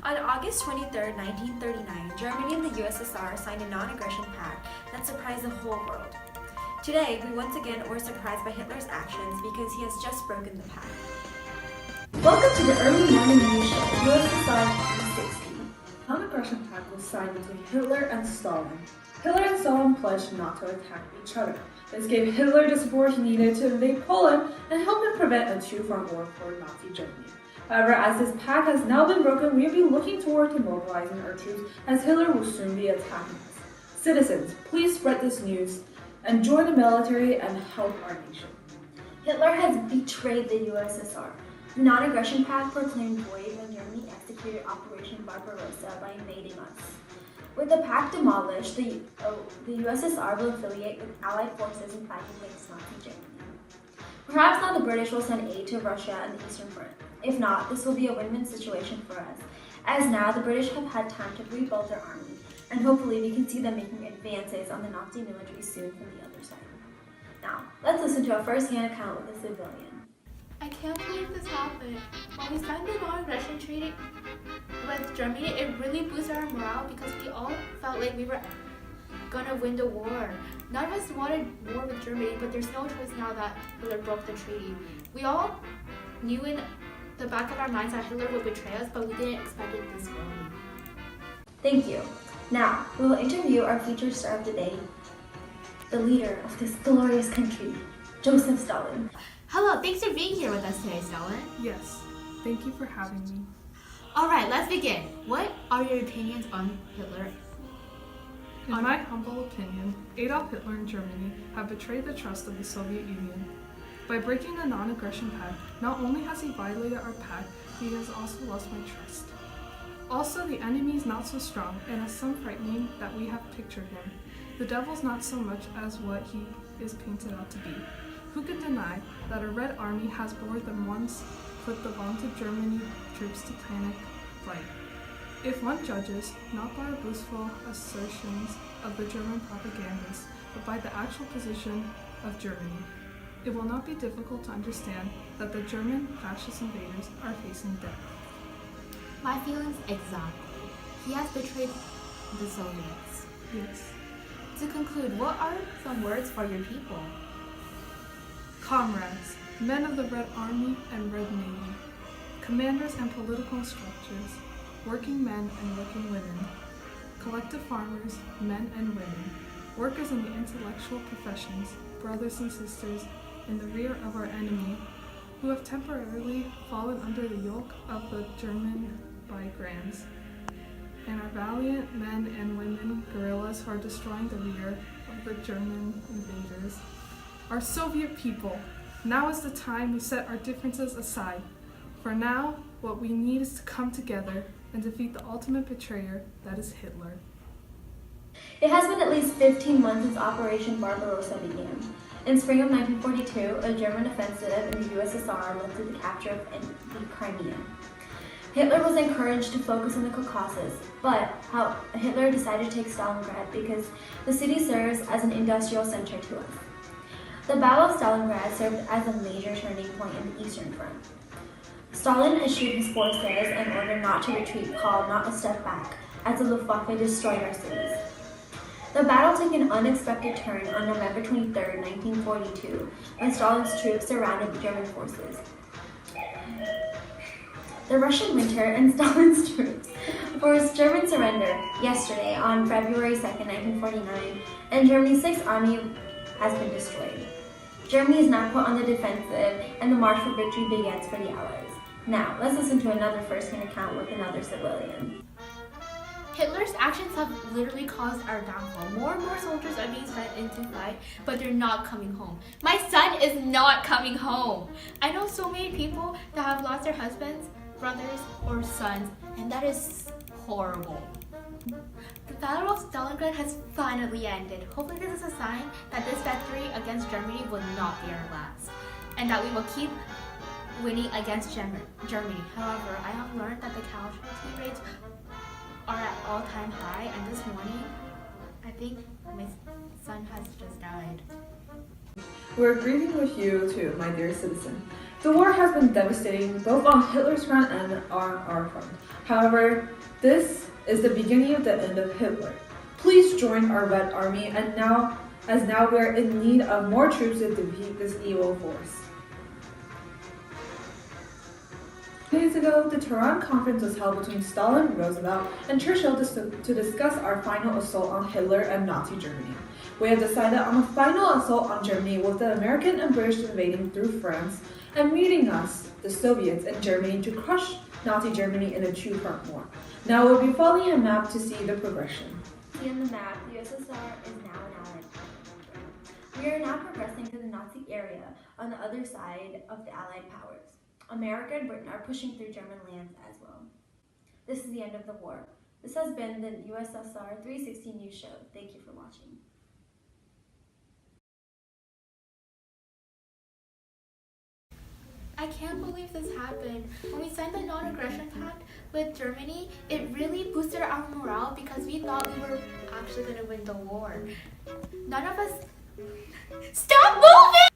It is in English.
On August 23, 1939, Germany and the USSR signed a non-aggression pact that surprised the whole world. Today, we once again were surprised by Hitler's actions because he has just broken the pact. Welcome to the early morning news show, USSR 360. The non-aggression pact was signed between Hitler and Stalin. Hitler and Stalin pledged not to attack each other. This gave Hitler the support he needed to invade Poland and help him prevent a two-front war for Nazi Germany. However, as this pact has now been broken, we will be looking toward to mobilizing our troops as Hitler will soon be attacking us. Citizens, please spread this news and join the military and help our nation. Hitler has betrayed the USSR. The non-aggression pact proclaimed void when Germany executed Operation Barbarossa by invading us. With the pact demolished, the USSR will affiliate with Allied forces and fight against Nazi Germany. Perhaps now the British will send aid to Russia and the Eastern Front. If not, this will be a win-win situation for us, as now the British have had time to rebuild their army, and hopefully we can see them making advances on the Nazi military soon from the other side. Now, let's listen to a first-hand account with a civilian. I can't believe this happened. When we signed the non-aggression treaty with Germany, it really boosted our morale because we all felt like we were gonna win the war. None of us wanted war with Germany, but there's no choice now that Hitler broke the treaty. We all knew in the back of our minds that Hitler would betray us, but we didn't expect it this early. Thank you. Now, we will interview our featured star of the day, the leader of this glorious country, Joseph Stalin. Hello, thanks for being here with us today, Stalin. Yes, thank you for having me. Alright, let's begin. What are your opinions on Hitler? In my humble opinion, Adolf Hitler and Germany have betrayed the trust of the Soviet Union. By breaking the non-aggression pact, not only has he violated our pact, he has also lost my trust. Also, the enemy is not so strong and as some frightening that we have pictured him. The devil's not so much as what he is painted out to be. Who can deny that a Red Army has more than once put the vaunted German troops to panic flight? If one judges, not by boastful assertions of the German propagandists, but by the actual position of Germany, it will not be difficult to understand that the German fascist invaders are facing death. My feelings exactly. He has betrayed the Soviets. Yes. To conclude, what are some words for your people? Comrades, men of the Red Army and Red Navy, commanders and political instructors, working men and working women, collective farmers, men and women, workers in the intellectual professions, brothers and sisters in the rear of our enemy, who have temporarily fallen under the yoke of the German brigands, and our valiant men and women guerrillas who are destroying the rear of the German invaders. Our Soviet people, now is the time we set our differences aside. For now, what we need is to come together and defeat the ultimate betrayer, that is Hitler. It has been at least 15 months since Operation Barbarossa began. In spring of 1942, a German offensive in the USSR led to the capture of the Crimea. Hitler was encouraged to focus on the Caucasus, but Hitler decided to take Stalingrad because the city serves as an industrial center to us. The Battle of Stalingrad served as a major turning point in the Eastern Front. Stalin issued his forces an order not to retreat called "Not a Step Back" as the Luftwaffe destroyed our cities. The battle took an unexpected turn on November 23, 1942, when Stalin's troops surrounded the German forces. The Russian winter and Stalin's troops forced German surrender yesterday on February 2, 1949, and Germany's 6th Army has been destroyed. Germany is now put on the defensive, and the march for victory begins for the Allies. Now, let's listen to another first-hand account with another civilian. Hitler's actions have literally caused our downfall. More and more soldiers are being sent into fight, but they're not coming home. My son is not coming home. I know so many people that have lost their husbands, brothers, or sons, and that is horrible. The Battle of Stalingrad has finally ended. Hopefully this is a sign that this victory against Germany will not be our last, and that we will keep winning against Germany. However, I have learned that the casualty rates are at all-time high, and this morning, I think my son has just died. We're grieving with you too, my dear citizen. The war has been devastating both on Hitler's front and on our front. However, this is the beginning of the end of Hitler. Please join our Red Army, and now we are in need of more troops to defeat this evil force. 2 days ago, the Tehran Conference was held between Stalin, Roosevelt, and Churchill to discuss our final assault on Hitler and Nazi Germany. We have decided on a final assault on Germany with the American and British invading through France and meeting us, the Soviets, and Germany to crush Nazi Germany in a two-front war. Now we'll be following a map to see the progression. See on the map, the USSR is now an allied power. We are now progressing to the Nazi area on the other side of the allied powers. America and Britain are pushing through German lands as well. This is the end of the war. This has been the USSR 360 News Show. Thank you for watching. I can't believe this happened. When we signed the non-aggression pact with Germany, it really boosted our morale because we thought we were actually going to win the war. None of us... Stop moving!